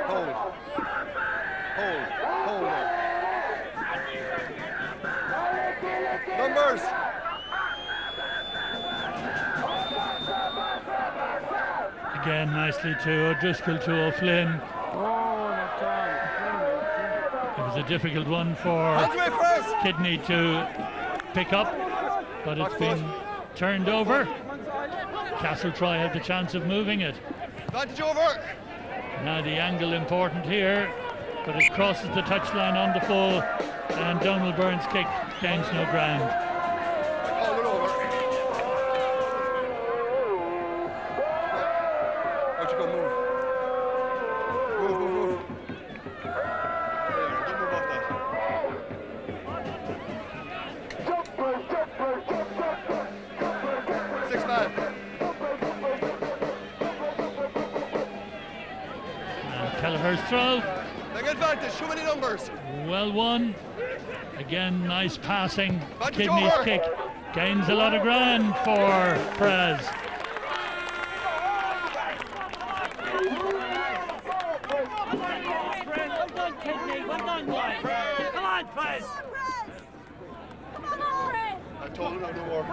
Hold. Numbers. Again, nicely to O'Driscoll to O'Flynn. It was a difficult one for Kidney to pick up, but it's been turned over. Castletroy had the chance of moving it. Advantage over. Now the angle important here, but it crosses the touchline on the full, and Donald Byrne's kick gains no ground. Call it over. Where'd you go? Move. There, don't move off that. 6 man. Kelleher's throw. Big advantage, too many numbers. Well won. Again, nice passing. Advantage Kidney's over. kick gains a lot of ground for Prez. Come on, Prez. I told him no more.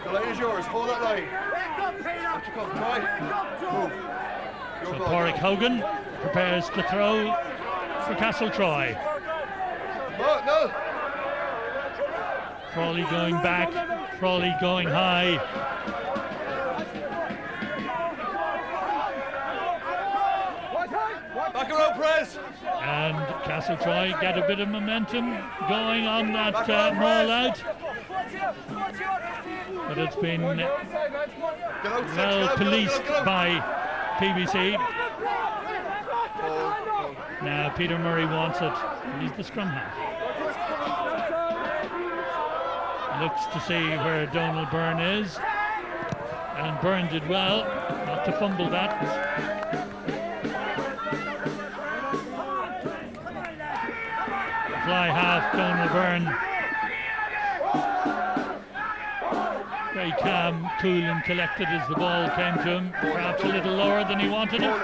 The line is yours. Hold that line. Let you come, Troy. Move. So Pádraig Hogan prepares to throw for Castletroy. No. Frawley going back, Frawley going high. Back around, Prez. And Castletroy get a bit of momentum going on that maul out. But it's been well policed by PBC. Now Peter Murray wants it. He's the scrum half. Looks to see where Donald Byrne is. And Byrne did well not to fumble that. Fly half, Donald Byrne. Very calm, cool and collected as the ball came to him. Perhaps a little lower than he wanted it.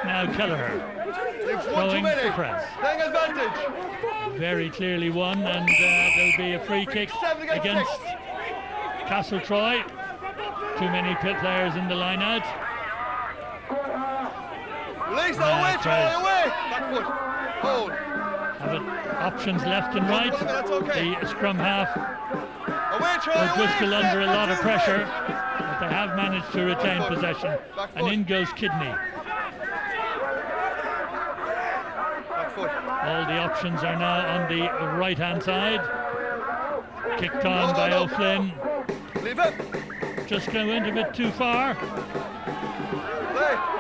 Now Kelleher throwing for Prez. Very clearly won, and there'll be a free kick against Castletroy. Too many players in the line out. Release, away, Troy, away! Back foot, hold. Have it, options left and right. The scrum half. Away, Troy, O'Driscoll under a lot of pressure, but they have managed to retain possession. And in goes Kidney. All the options are now on the right-hand side. Kicked on by O'Flynn. Leave it. Just went a bit too far.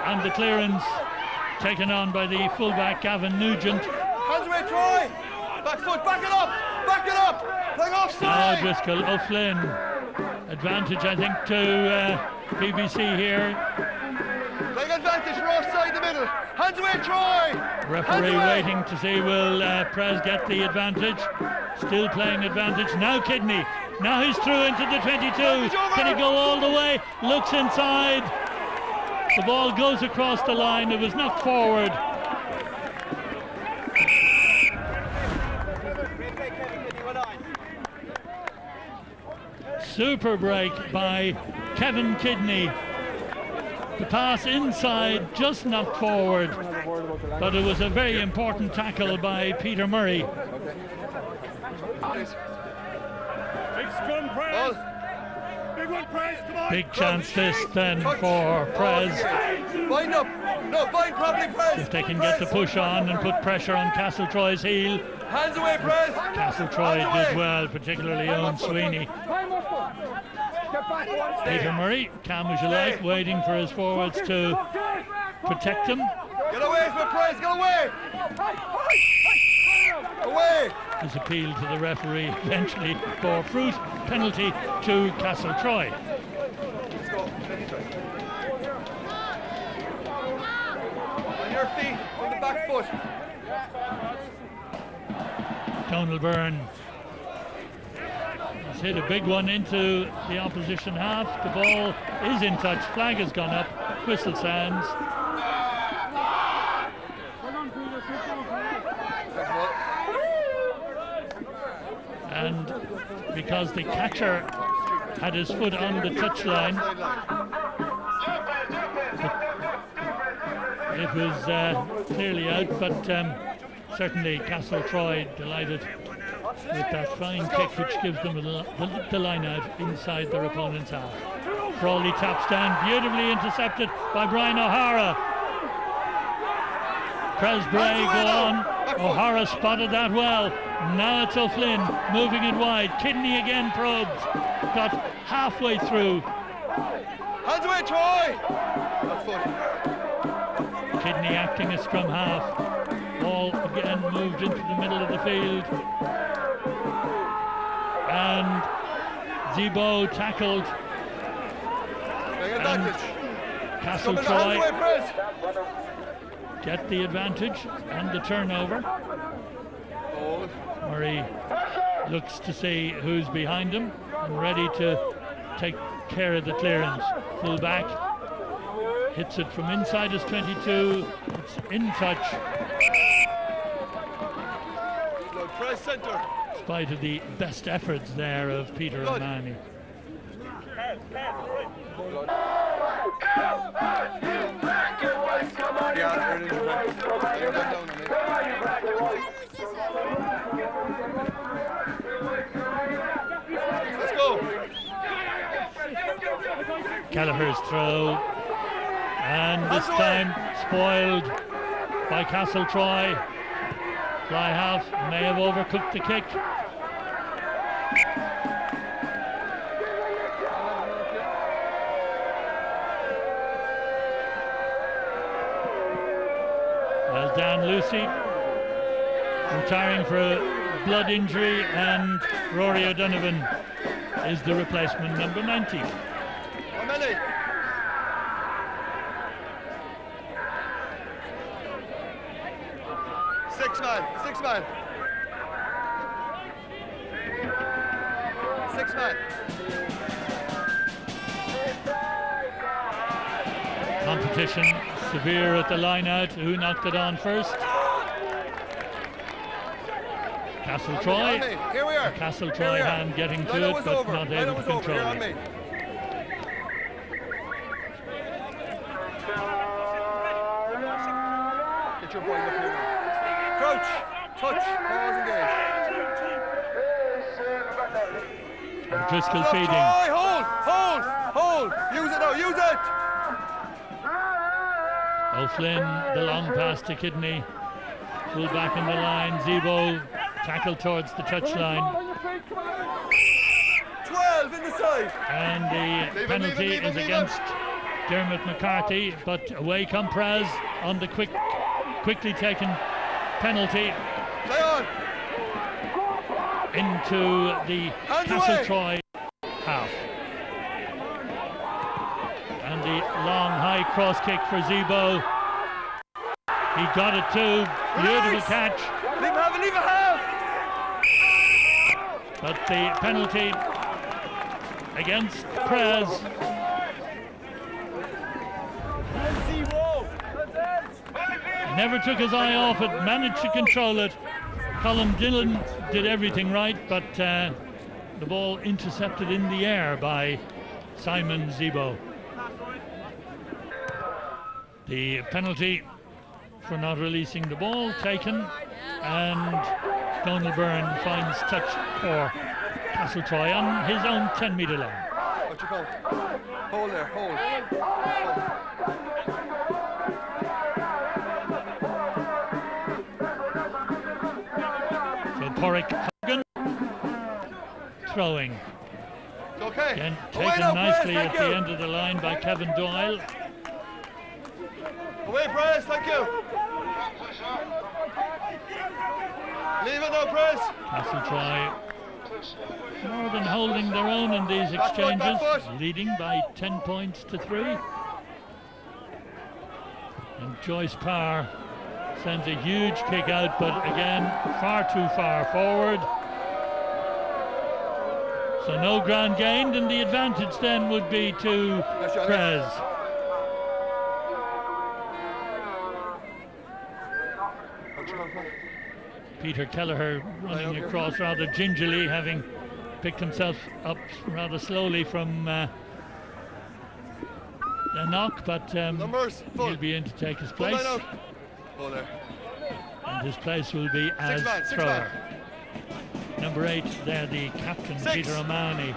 And the clearance taken on by the fullback Gavin Nugent. Hands away, Troy. Back foot, back it up. Back it up. Playing offside. O'Driscoll, O'Flynn. Advantage, I think, to PBC here. Playing advantage, we're offside the middle. Hands away, Troy. Referee waiting to see will Prez get the advantage. Still playing advantage. Now Kidney. Now he's through into the 22. Can he go all the way? Looks inside. The ball goes across the line. It was knocked forward. Super break by Kevin Kidney. The pass inside, just knocked forward. But it was a very important tackle by Peter Murray. Big chance this then for Prez. Bind up. No, bind properly, Prez. If they can get the push on and put pressure on Castletroy's heel. Hands away, Prez. Castletroy did well, particularly Owen Sweeney. Peter Murray, calm as you like, waiting for his forwards to protect him. Get away from Prez, get away. Away. His appeal to the referee eventually bore fruit. Penalty to Castletroy. Let's go. On your feet, on the back foot. Donald Byrne has hit a big one into the opposition half. The ball is in touch. Flag has gone up. Whistle sounds. And because the catcher had his foot on the touchline, it was clearly out, but certainly Castletroy delighted with that fine kick which gives them the line out inside their opponent's half. Frawley taps down, beautifully intercepted by Brian O'Hara. Presbray go on. O'Hara spotted that well. Now it's O'Flynn moving it wide. Kidney again probes. Got halfway through. Hands away, Troy! That's foot. Kidney acting as scrum half. Ball again moved into the middle of the field. And Zebo tackled. And Castletroy get the advantage and the turnover. Murray looks to see who's behind him and ready to take care of the clearance. Full back hits it from inside his 22. It's in touch. Press centre. In spite of the best efforts there of Peter O'Mahony. Let's go. Kelleher's throw, and this time spoiled by Castletroy. Fly half may have overcooked the kick. Well, Dan Lucy retiring for a blood injury, and Rory O'Donovan is the replacement, number 90. How many? Six man. Competition severe at the line out. Who knocked it on first? Castletroy. Here we are. Castletroy hand getting to it, but not able to control it. Get your boy up here. Crouch, touch, pause, engage. Driscoll feeding. Hold. Use it now, use it. O'Flynn, the long pass to Kidney. Full back in the line. Zebo tackle towards the touchline. 12 in the side. And the penalty is against Dermot McCarthy, but away come Praz on the quickly taken penalty. Play on. Into the Castletroy half. And the long high cross kick for Zebo. He got it too. Beautiful catch. Leave a half. But the penalty against Praz. Never took his eye off it, managed to control it. Colin Dillon did everything right, but the ball intercepted in the air by Simon Zebo. The penalty for not releasing the ball taken, and Donald Byrne finds touch for Castletroy on his own 10-metre line. What you call? Hold there, hold. So Porrick Hogan throwing. Okay. Again, taken nicely at the end of the line by Kevin Doyle. Away, Press, thank you. Leave it now, Press. Castletroy more than holding their own in these exchanges, leading by 10 points to 3. And Joyce Parr Sends a huge kick out, but again, far too far forward. So no ground gained, and the advantage then would be to Prez. Peter Kelleher running across rather gingerly, having picked himself up rather slowly from the knock, but he'll be in to take his place. And his place will be as thrower. Number 8 there, the captain, Peter O'Mahony.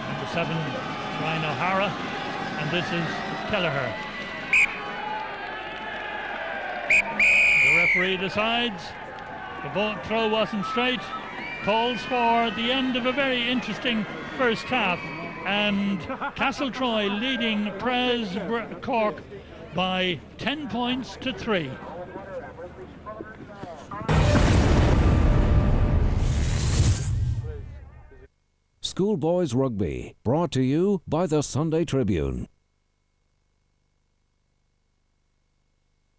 Number 7, Ryan O'Hara, and this is Kelleher. The referee decides the ball throw wasn't straight, calls for the end of a very interesting first half, and Castletroy leading Prez Cork by 10 points to 3. Schoolboys Rugby, brought to you by the Sunday Tribune.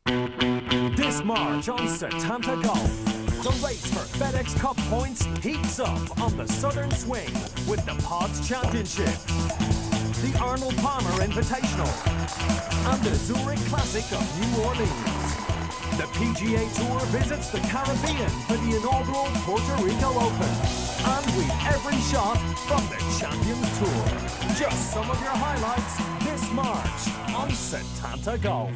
This March on Setanta Golf, the race for FedEx Cup points heats up on the Southern Swing with the Pods Championship, the Arnold Palmer Invitational, and the Zurich Classic of New Orleans. The PGA Tour visits the Caribbean for the inaugural Puerto Rico Open. And we've every shot from the Champions Tour. Just some of your highlights this March on Setanta Golf.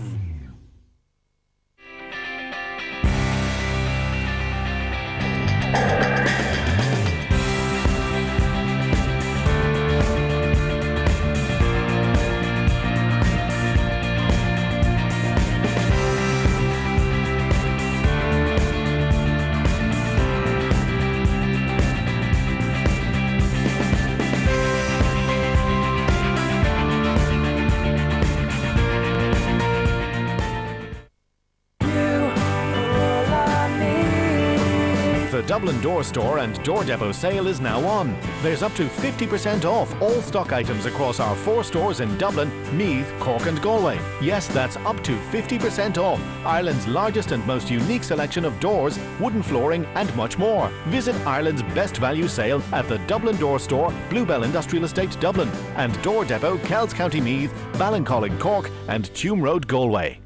The Dublin Door Store and Door Depot sale is now on. There's up to 50% off all stock items across our 4 stores in Dublin, Meath, Cork and Galway. Yes, that's up to 50% off Ireland's largest and most unique selection of doors, wooden flooring and much more. Visit Ireland's best value sale at the Dublin Door Store, Bluebell Industrial Estate, Dublin, and Door Depot, Kells County Meath, Ballincollig, Cork and Tuam Road, Galway.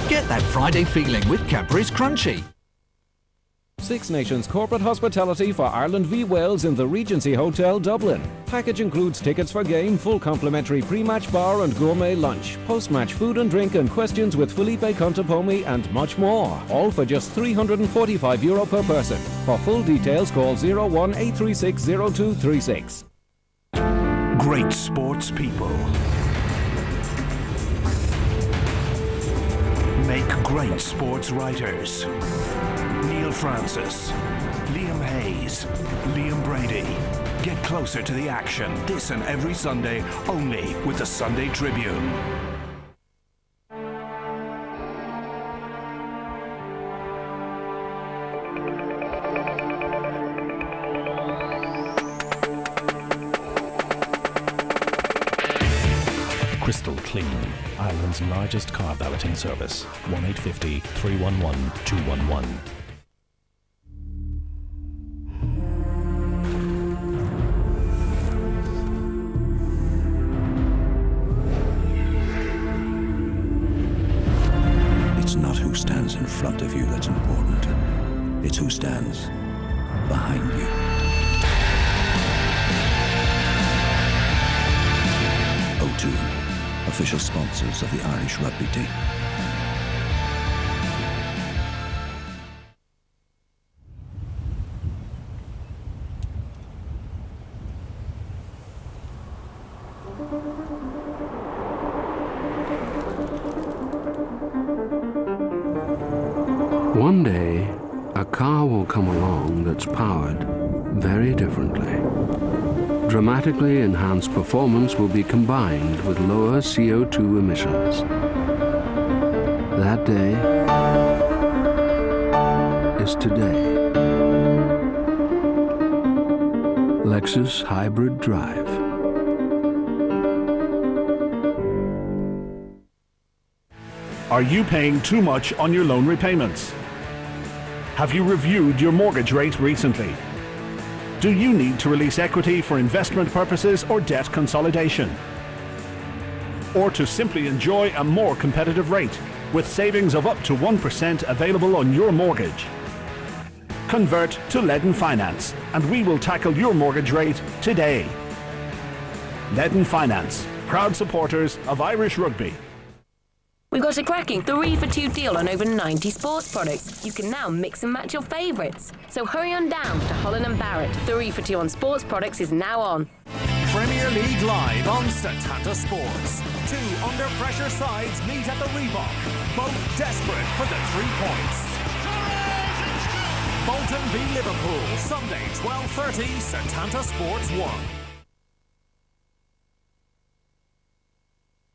Get that Friday feeling with Cadbury's Crunchy. Six Nations Corporate Hospitality for Ireland v Wales in the Regency Hotel, Dublin. Package includes tickets for game, full complimentary pre-match bar and gourmet lunch, post-match food and drink and questions with Felipe Contepomi and much more. All for just €345 per person. For full details call 01 836 0236. Great sports people make great sports writers. Neil Francis, Liam Hayes, Liam Brady. Get closer to the action this and every Sunday only with the Sunday Tribune. Crystal Clean, Ireland's largest car balloting service. 1850 311 211. It's not who stands in front of you that's important. It's who stands behind you. O2, official sponsors of the Irish rugby team. One day, a car will come along that's powered very differently. Dramatically enhanced performance will be combined with lower CO2 emissions. That day is today. Lexus Hybrid Drive. Are you paying too much on your loan repayments? Have you reviewed your mortgage rate recently? Do you need to release equity for investment purposes or debt consolidation? Or to simply enjoy a more competitive rate with savings of up to 1% available on your mortgage? Convert to Leaden Finance and we will tackle your mortgage rate today. Leaden Finance, proud supporters of Irish rugby. We've got a cracking 3 for 2 deal on over 90 sports products. You can now mix and match your favourites. So hurry on down to Holland & Barrett. 3 for 2 on sports products is now on. Premier League live on Setanta Sports. 2 under-pressure sides meet at the Reebok, both desperate for the 3 points. Bolton v Liverpool, Sunday 12:30, Setanta Sports 1.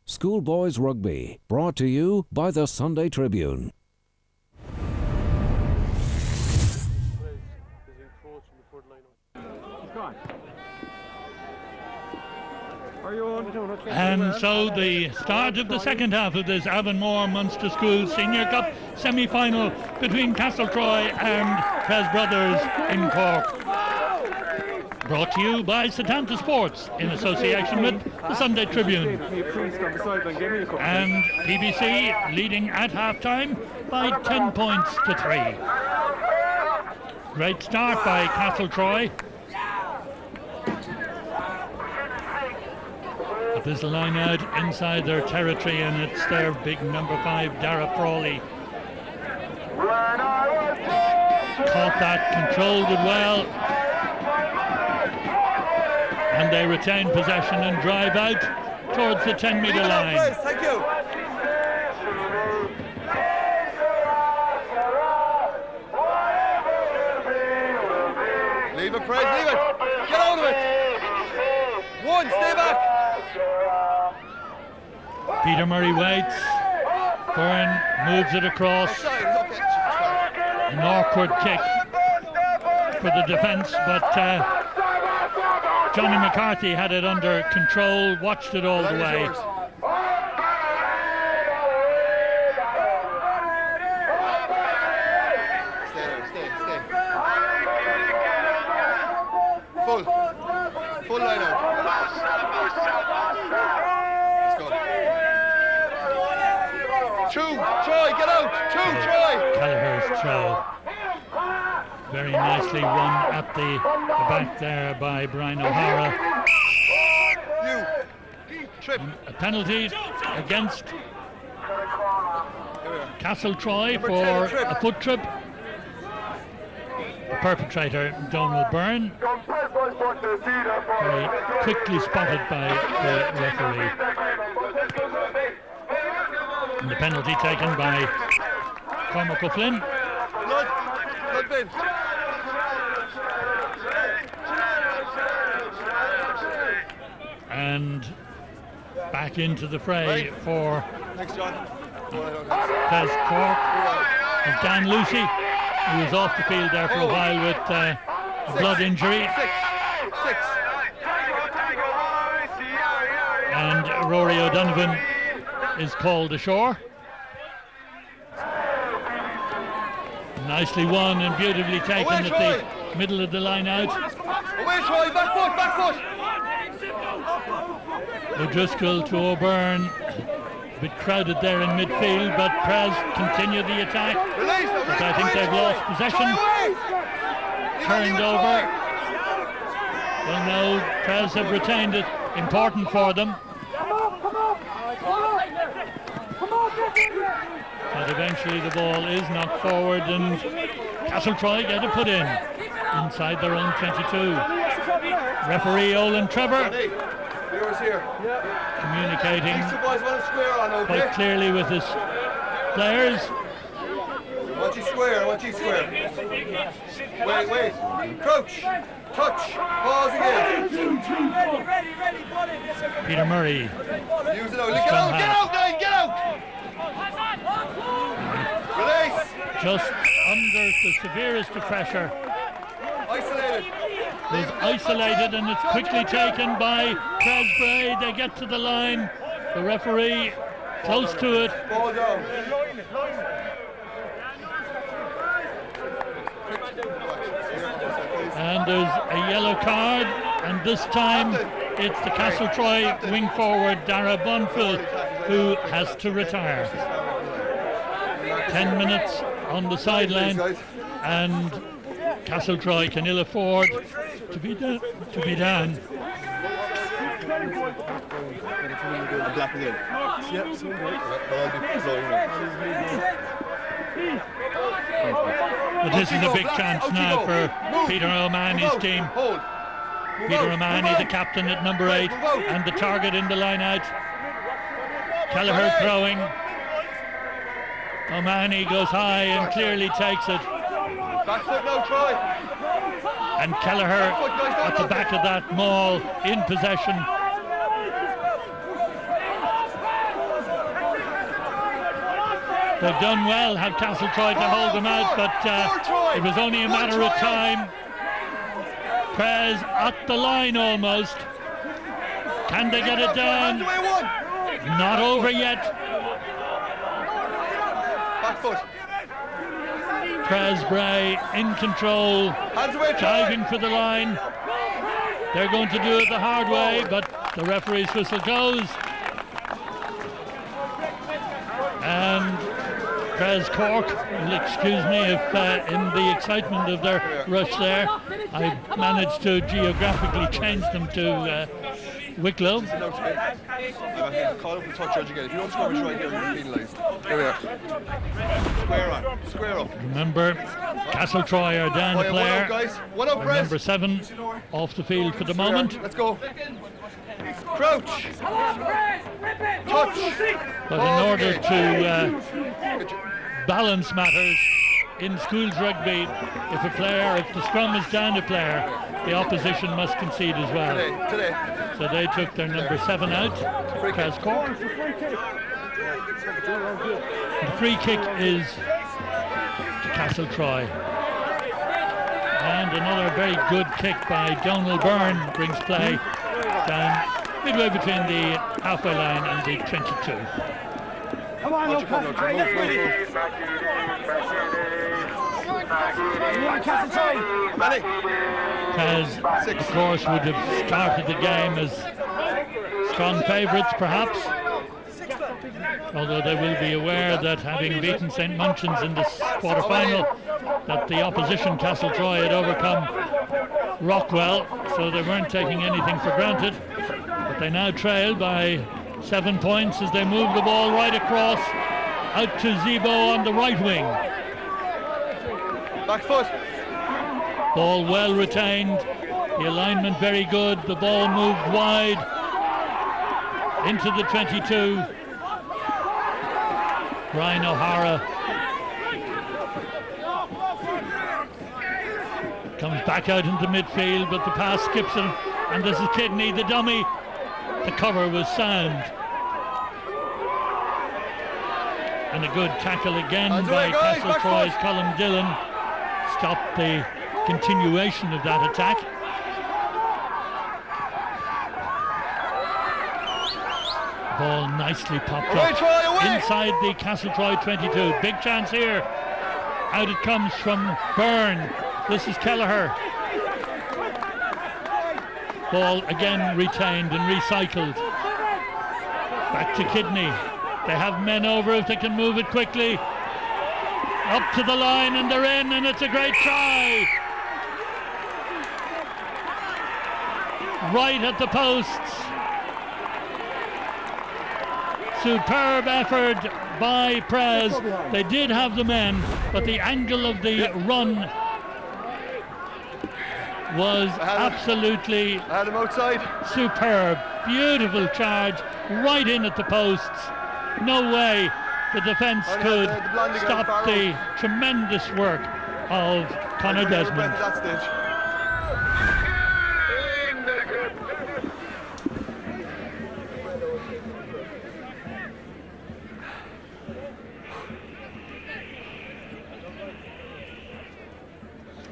Schoolboys Rugby, brought to you by the Sunday Tribune. And so the start of the second half of this Avonmore Munster Schools Senior Cup semi-final between Castletroy and Pres Brothers in Cork. Brought to you by Setanta Sports in association with the Sunday Tribune. And PBC leading at half-time by 10 points to 3. Great start by Castletroy. But there's a line out inside their territory and it's their big number 5, Dara Frawley. Caught that, controlled it well. And they retain possession and drive out towards the 10-metre line. Thank you. Leave it, Praise, leave it. Get out of it. 1, stay back. Peter Murray waits. Byrne moves it across. An awkward kick for the defence, but Johnny McCarthy had it under control, watched it all the way. Stay. Full line out. Let's go. 2, Troy, get out. 2, Troy. Kelleher's throw. Very nicely run at the back there by Brian O'Hara. Trip. A penalty against Castletroy for a foot trip. The perpetrator, Donald Byrne, very quickly spotted by the referee. And the penalty taken by Cormac O'Flynn. Blood bin. And back into the fray for Thanks, John. Pres Cork. And Dan Lucy, who was off the field there for a while with a blood injury. 6. And Rory O'Donovan is called ashore. Nicely won and beautifully taken at the middle of the line out. Away, Troy, back foot. O'Driscoll to O'Byrne. A bit crowded there in midfield, but Pres continue the attack. But I think they've lost possession. Turned over. Well, no, Pres have retained it. Important for them. But eventually the ball is knocked forward and Castletroy get it put in inside their own 22. Referee Olin Trevor communicating quite clearly with his players. Watch you square. Wait. Crouch. Touch. Pause again. Peter Murray. Use it out. Get out. Release. Just under the severest of pressure. Isolated. was isolated, and it's quickly taken by Presbray. They get to the line. The referee close to it. Ball down. And there's a yellow card, and this time it's the Castletroy wing forward Dara Bonfill who has to retire. 10 minutes on the sideline, and Castletroy can ill afford to be down. But this is a big chance now for Peter O'Mahony's team. Peter O'Mahony, the captain at number 8, and the target in the line out. Kelleher throwing. O'Mahony goes high and clearly takes it. Back foot now, Troy. And Kelleher at the back of that maul in possession. They've done well, have Castletroy to hold them out, but it was only a matter of time. Prez at the line almost. Can they get it down? Not over yet. Back foot. Presbray in control, diving for the line. They're going to do it the hard way, but the referee's whistle goes. And Pres Cork will excuse me if in the excitement of their rush there I managed to geographically change them to Wicklow. Call up the touch edge again. If you don't score right here, you're penalised. Here we are. Square on. Square up. Remember, Castletroy are down a player. One up, Prez. Number 7 off the field for the moment. Let's go. Crouch. Touch. But in order to balance matters in schools rugby, if the scrum is down a player, the opposition must concede as well. Today. So they took their number 7 out, Pres Cork. The free kick is to Castletroy. And another very good kick by Donald Byrne brings play down midway between the halfway line and the 22. Come on, move. Pres, of course, would have started the game as strong favourites, perhaps. Although they will be aware that having beaten St Munchin's in the quarter-final, that the opposition Castletroy had overcome Rockwell, so they weren't taking anything for granted. But they now trail by 7 points as they move the ball right across out to Zebo on the right wing. Back foot. Ball well retained, the alignment very good, the ball moved wide into the 22. Ryan O'Hara comes back out into midfield, but the pass skips him, and this is Kidney, the dummy. The cover was sound. And a good tackle again by Castletroy's Colin Dillon stopped the continuation of that attack. Ball nicely popped up inside the Castletroy 22. Big chance here. Out it comes from Byrne. This is Kelleher. Ball again retained and recycled. Back to Kidney. They have men over if they can move it quickly. Up to the line and they're in, and it's a great try. Right at the posts. Superb effort by Pres. They did have the men, but the angle of the run was absolutely superb. Beautiful charge right in at the posts. No way the defence could stop the tremendous work of Conor Desmond.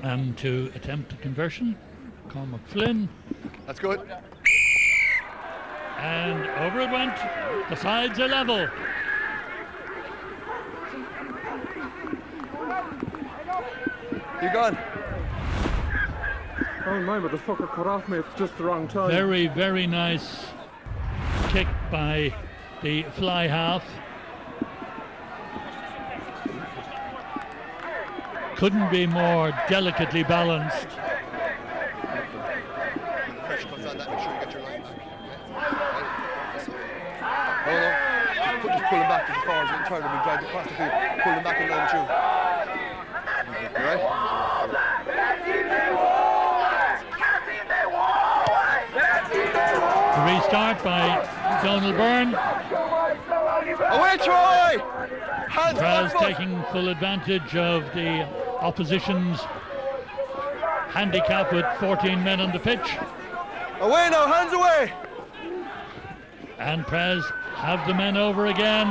And to attempt the conversion, Cormac Flynn. That's good. And over it went. The sides are level. You gone? Oh my, but the fucker cut off me at just the wrong time. Very, very nice kick by the fly half. Couldn't be more delicately balanced. Pressure comes on that, make sure you get your line back. Okay? No. Just pull him back as far as you can turn him and drive across the field. Pull him back in line with you. Alright? The restart by Donald Byrne. Away, Troy! Praz taking full advantage of the opposition's handicap with 14 men on the pitch. Away now, hands away! And Praz have the men over again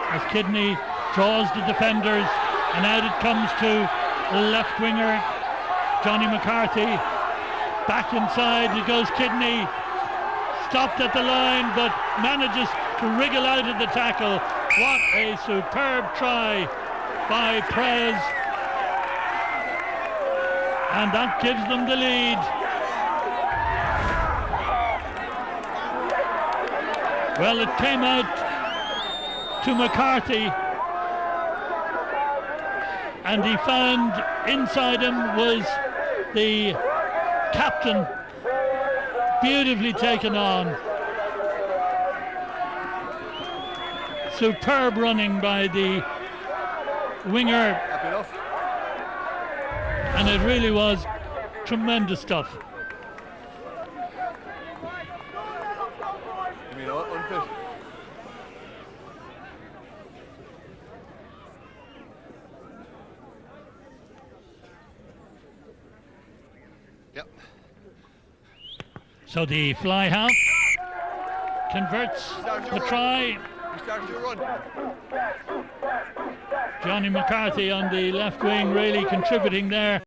as Kidney draws the defenders, and out it comes to left winger Johnny McCarthy. Back inside it goes Kidney, stopped at the line but manages to wriggle out of the tackle. What a superb try by Praz, and that gives them the lead. Well, it came out to McCarthy, and he found inside him was the captain, beautifully taken on. Superb running by the winger, and it really was tremendous stuff. You mean unfit? Yep. So the fly half converts the try. You started your run. Johnny McCarthy on the left wing really contributing there.